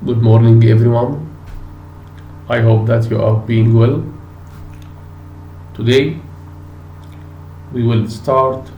Good morning, everyone. I hope that you are being well. Today, we will start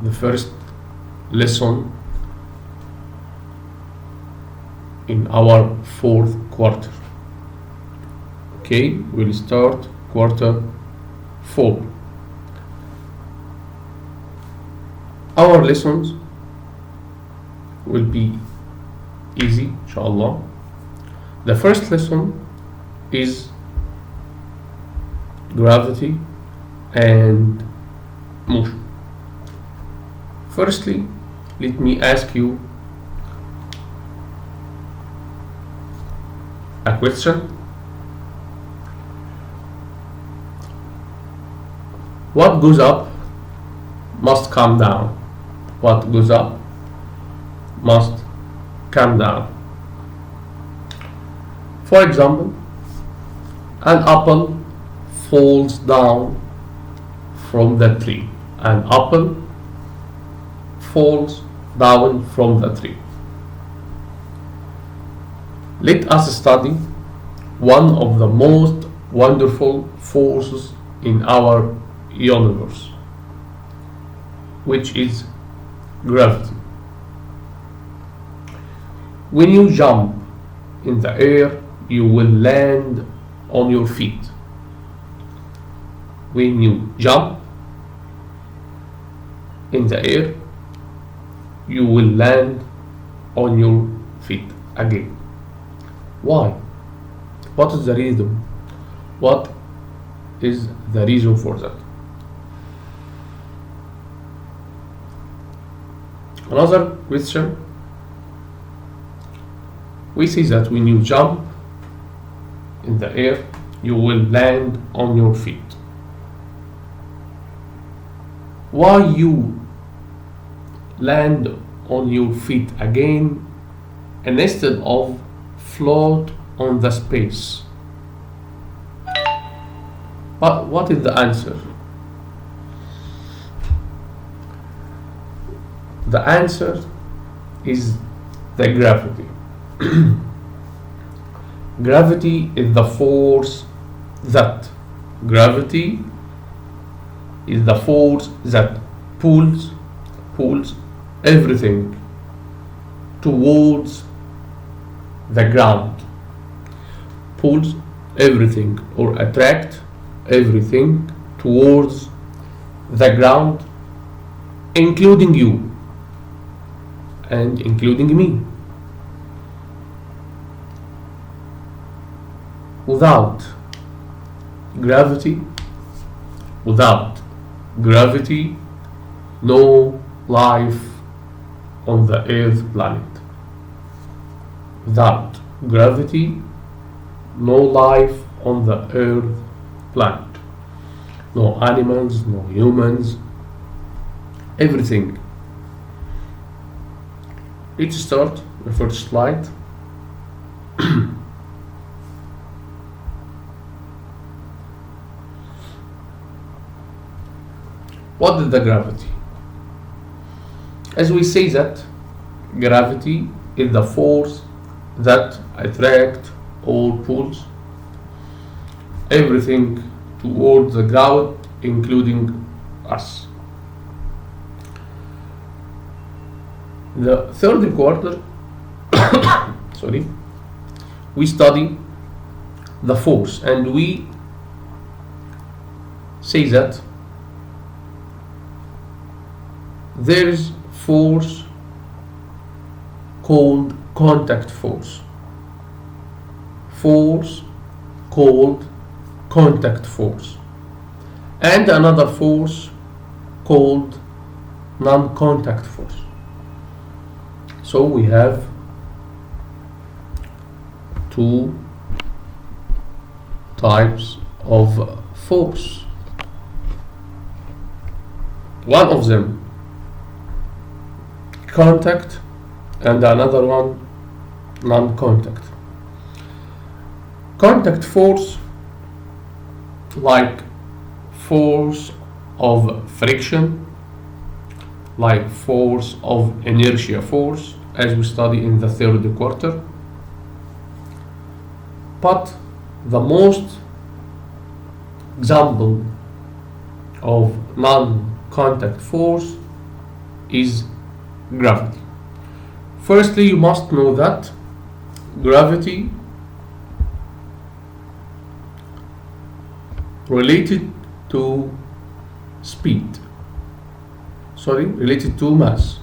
the first lesson in our fourth quarter. Okay, we'll start quarter 4. Our lessons will be easy, inshallah. The first lesson is gravity and motion. Firstly, let me ask you a question. What goes up must come down. What goes up must come down. For example, an apple falls down from the tree. An apple falls down from the tree. Let us study one of the most wonderful forces in our universe, which is gravity. When you jump in the air, you will land on your feet. When you jump in the air, you will land on your feet again. Why? What is the reason? What is the reason for that? Another question. We see that when you jump in the air, you will land on your feet. Why you land on your feet again instead of float on the space? But what is the answer? The answer is the gravity. Gravity is the force that pulls everything towards the ground, pulls everything or attract everything towards the ground, including you and including me. Without gravity, no life on the earth planet. Without gravity, no life on the earth planet. No animals, no humans, everything. Let's start the first slide. What is the gravity? As we say that gravity is the force that attracts or pulls everything towards the ground, including us. The third quarter, we study the force, and we say that there is force called contact force. Force called contact force. And another force called non-contact force. So we have two types of force. One of them contact and another one non-contact. Contact force, like force of friction, like force of inertia force, as we study in the third quarter, But the most example of non-contact force is gravity. Firstly, you must know that gravity related to related to mass,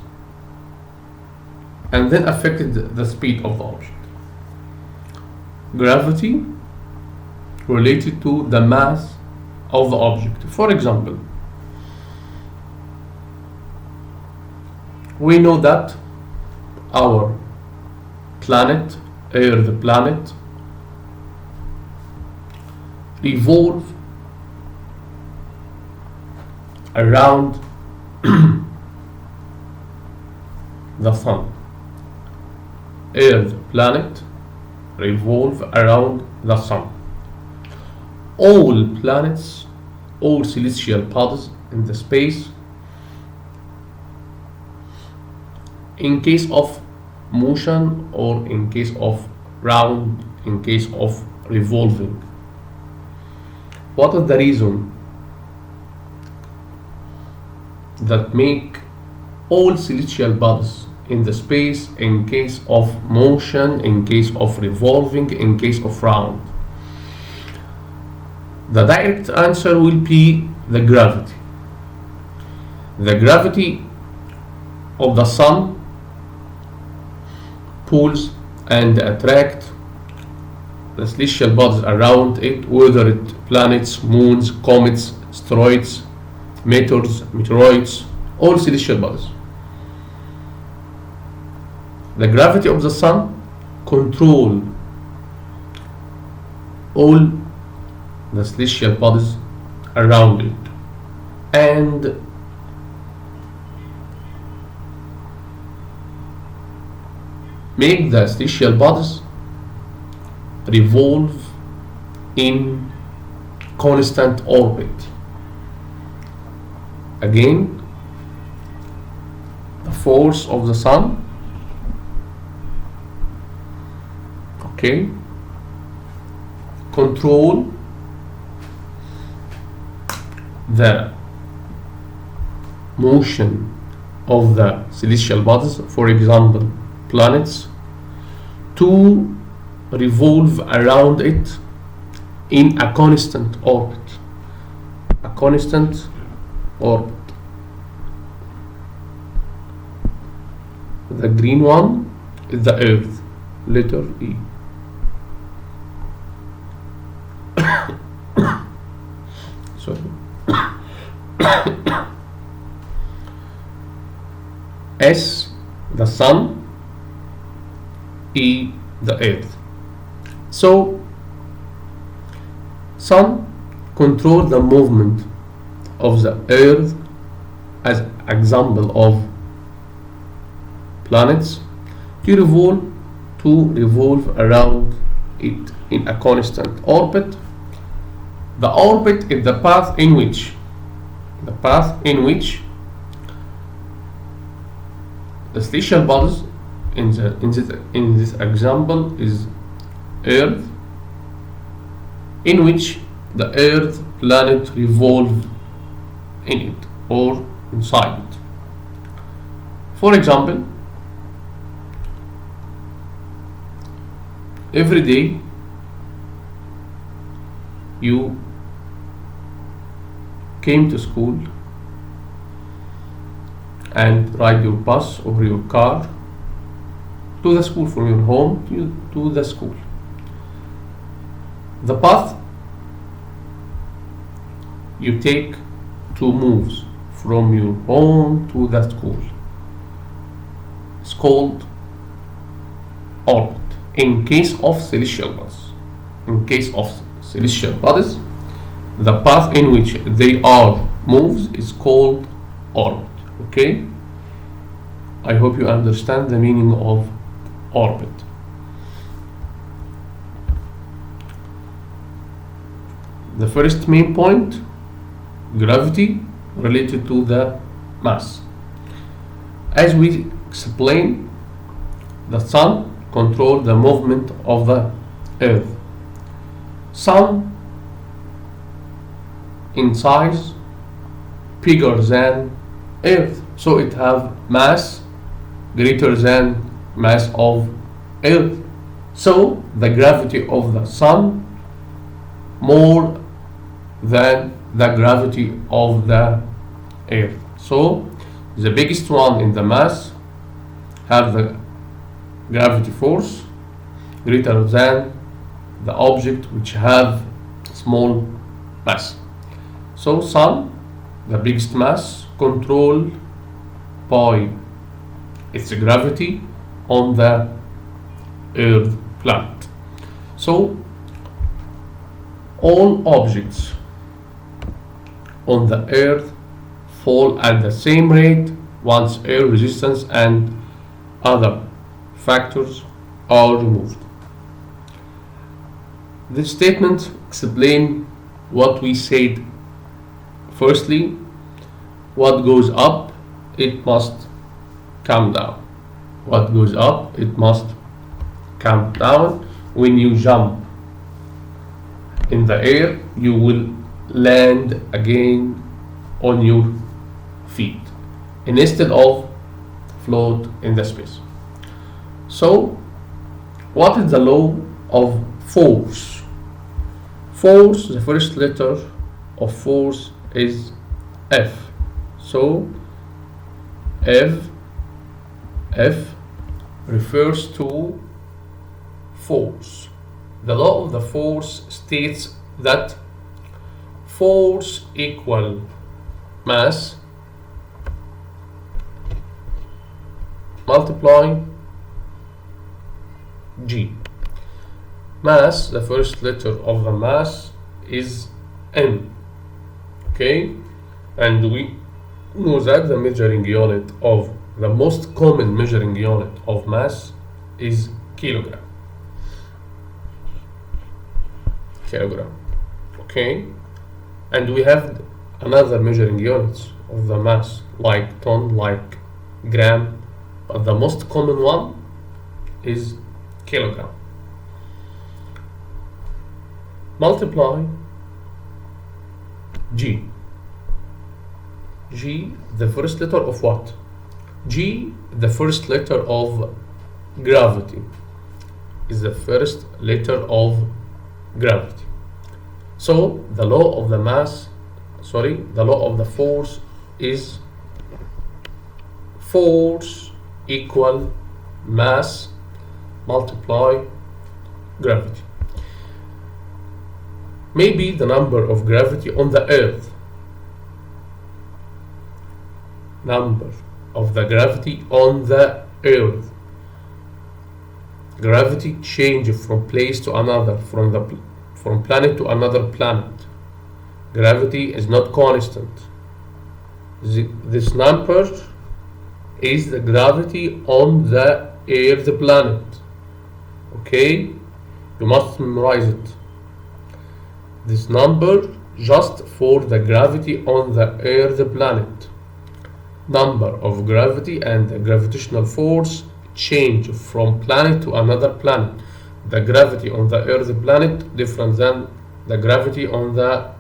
and then affected the speed of the object. Gravity related to the mass of the object. For example, we know that our planet, Earth planet, revolve around the sun. Earth planet revolve around the sun. All planets, all celestial bodies in the space, in case of motion or in case of round, in case of revolving. What is the reason that make all celestial bodies in the space, in case of motion, in case of revolving, in case of round? The direct answer will be the gravity. The gravity of the sun pulls and attract the celestial bodies around it, whether it planets, moons, comets, asteroids, meteoroids, all celestial bodies. The gravity of the sun control all the celestial bodies around it, and make the celestial bodies revolve in constant orbit. Again, the force of the sun, control the motion of the celestial bodies, for example planets, to revolve around it in a constant orbit. A constant orbit. The green one is the Earth, letter E. Sorry. S, the sun, E, the Earth. So, sun control the movement of the Earth as example of planets to revolve around it in a constant orbit. The orbit is the path in which the celestial bodies in this example is Earth, in which the Earth planet revolve in it or inside it. For example, every day you came to school and ride your bus or your car to the school, from your home to the school. The path you take to move from your home to the school is called orbit. In case of celestial bodies, the path in which they are moves is called orbit. Okay? I hope you understand the meaning of orbit. The first main point, gravity related to the mass. As we explained, the sun controls the movement of the Earth Sun in size bigger than Earth, so it have mass greater than mass of Earth. So the gravity of the Sun more than the gravity of the Earth. So the biggest one in the mass have the gravity force greater than the object which have small mass. So Sun, the biggest mass, controlled by its gravity on the Earth planet. So all objects on the Earth fall at the same rate once air resistance and other factors are removed. This statement explains what we said. Firstly, what goes up, it must come down. What goes up, it must come down. When you jump in the air, you will land again on your feet instead of float in the space. So, what is the law of force? Force, the first letter of force is F. So F refers to force. The law of the force states that force equal mass multiply G. Mass, the first letter of the mass is M. Okay, and we know that the measuring unit of the most common measuring unit of mass is kilogram. Okay, and we have another measuring units of the mass like ton, like gram, but the most common one is kilogram. Multiply G. G, the first letter of what? G, the first letter of gravity, is the first letter of gravity. So the law of the the law of the force is force equal mass multiply gravity. Maybe the number of gravity on the Earth. Number of the gravity on the Earth. Gravity changes from place to another, from planet to another planet. Gravity is not constant. This number is the gravity on the Earth planet. Okay, you must memorize it. This number just for the gravity on the Earth planet. Number of gravity and the gravitational force change from planet to another planet. The gravity on the Earth planet different than the gravity on the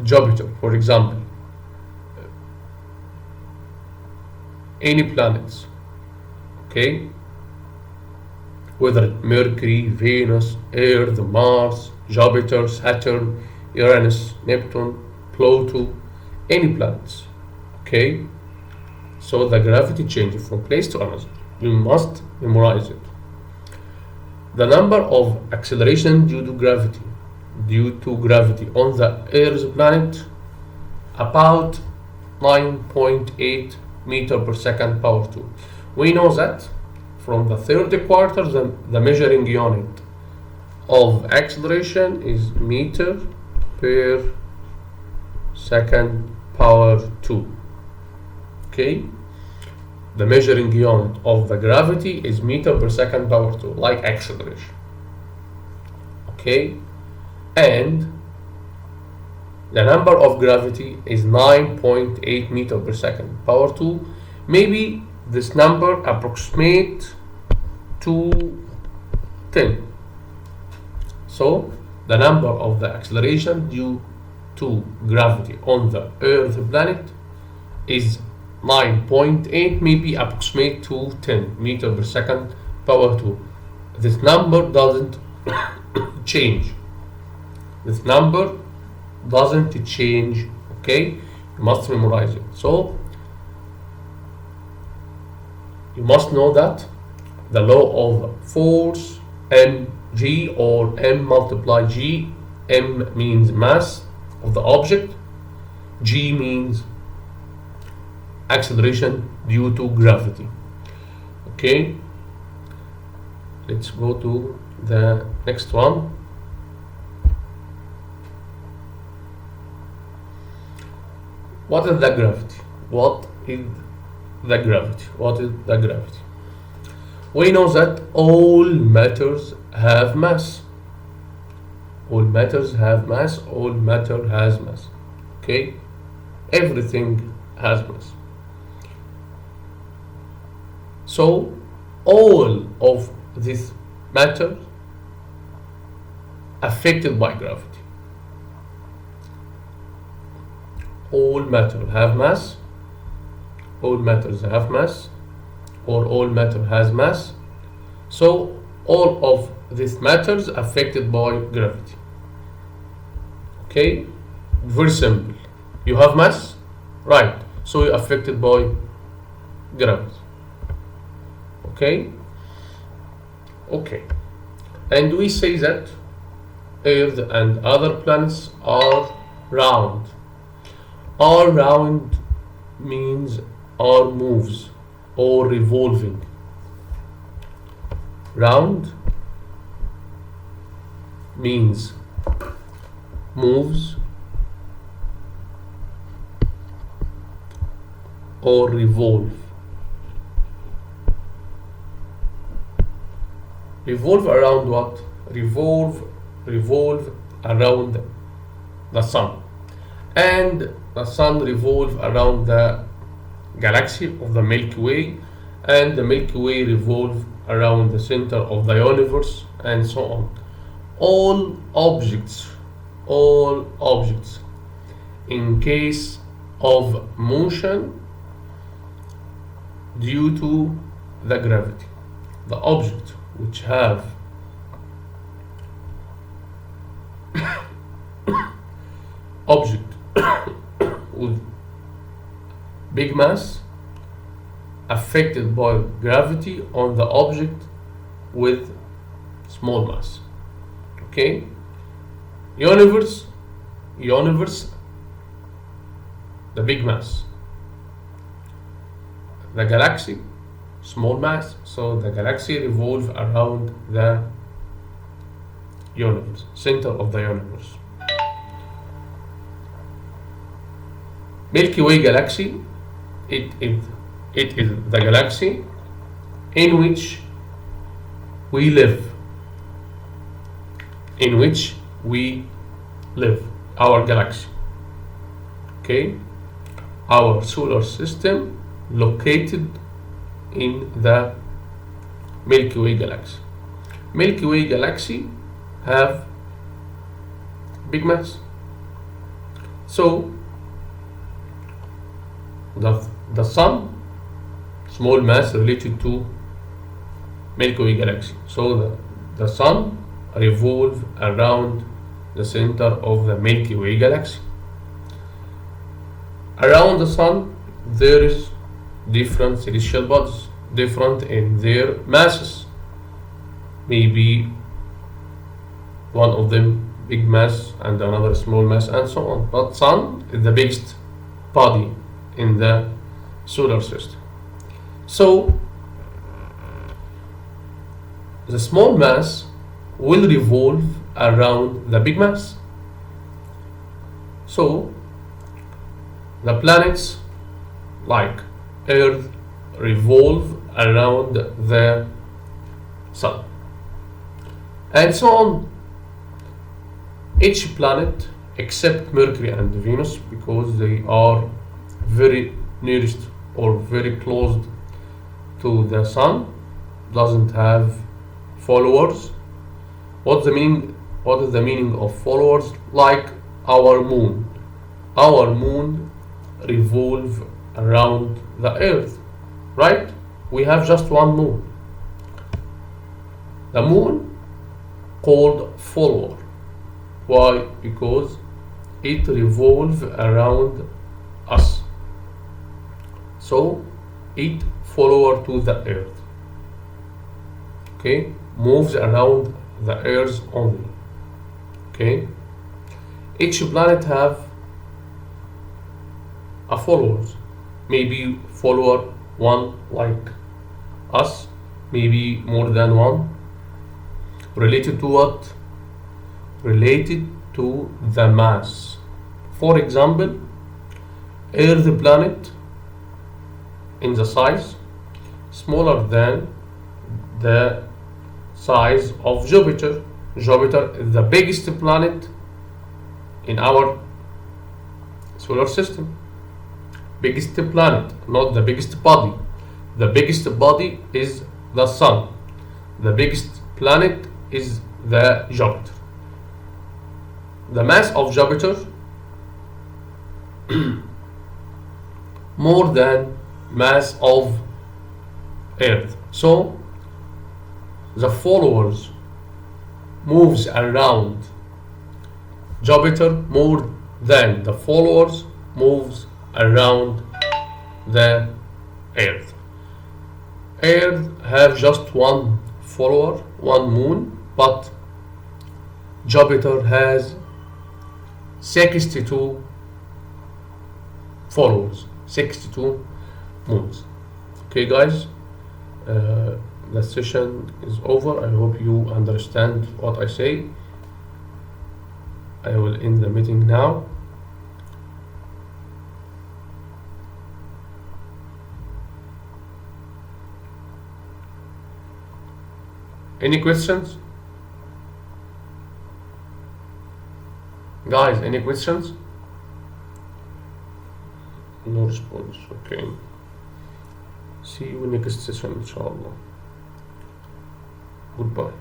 Jupiter, for example. Any planets, okay? Whether Mercury, Venus, Earth, Mars, Jupiter, Saturn, Uranus, Neptune, Pluto, any planets. Okay? So the gravity changes from place to another. You must memorize it. The number of acceleration due to gravity on the Earth planet about 9.8 meter per second power 2. We know that from the third quarter the measuring unit of acceleration is meter per second power 2. Okay, the measuring unit of the gravity is meter per second power 2, like acceleration. Okay, and the number of gravity is 9.8 meter per second power 2. Maybe this number approximate to 10. So the number of the acceleration due to gravity on the Earth planet is 9.8, maybe approximate to 10 meter per second power 2. This number doesn't change. This number doesn't change, okay? You must memorize it. So you must know that the law of force mg, or m multiply g. M means mass of the object, g means acceleration due to gravity. Okay, let's go to the next one. What is the gravity? What is the gravity? What is the gravity? We know that all matters have mass. All matters have mass. All matter has mass. Okay? Everything has mass. So, all of this matter affected by gravity. All matter have mass. All matters have mass, or all matter has mass. So all of these matters affected by gravity. Okay, very simple. You have mass, right? So you're affected by gravity. Okay. And we say that Earth and other planets are round. Are round means are moves or revolving. Round means moves or revolve. Revolve around what? Revolve around the sun. And the sun revolve around the galaxy of the Milky Way, and the Milky Way revolve around the center of the universe, and so on. All objects in case of motion due to the gravity. The object which have object with big mass affected by gravity on the object with small mass. Okay, universe, the big mass. The galaxy, small mass, so the galaxy revolves around the universe, center of the universe. Milky Way galaxy, it is the galaxy in which we live. Our galaxy. Okay? Our solar system located in the Milky Way galaxy. Milky Way galaxy have big mass. So the sun, small mass related to Milky Way galaxy. So the sun revolve around the center of the Milky Way galaxy. Around the sun there is different celestial bodies, different in their masses. Maybe one of them big mass and another small mass, and so on. But sun is the biggest body in the solar system. So the small mass will revolve around the big mass. So the planets like Earth revolve around the sun, and so on. Each planet except Mercury and Venus, because they are very nearest or very close to the sun, doesn't have followers. What's the meaning What is the meaning of followers? Like our moon. Our moon revolve around the earth, right? We have just one moon. The moon called follower. Why? Because it revolves around us. So it follower to the earth. Okay? Moves around the earth only. Okay? Each planet have a followers. Maybe follower one like us, maybe more than one. Related to what? Related to the mass. For example, Earth planet in the size smaller than the size of Jupiter. Jupiter is the biggest planet in our solar system. Biggest planet, not the biggest body. The biggest body is the sun. The biggest planet is the Jupiter. The mass of Jupiter more than mass of Earth. So the followers moves around Jupiter more than the followers moves around the Earth. Earth have just one follower, one moon, but Jupiter has 62 followers, 62 moons. Okay, guys, the session is over. I hope you understand what I say. I will end the meeting now. Any questions? Guys, any questions? No response. Okay. See you next session, inshallah. Goodbye.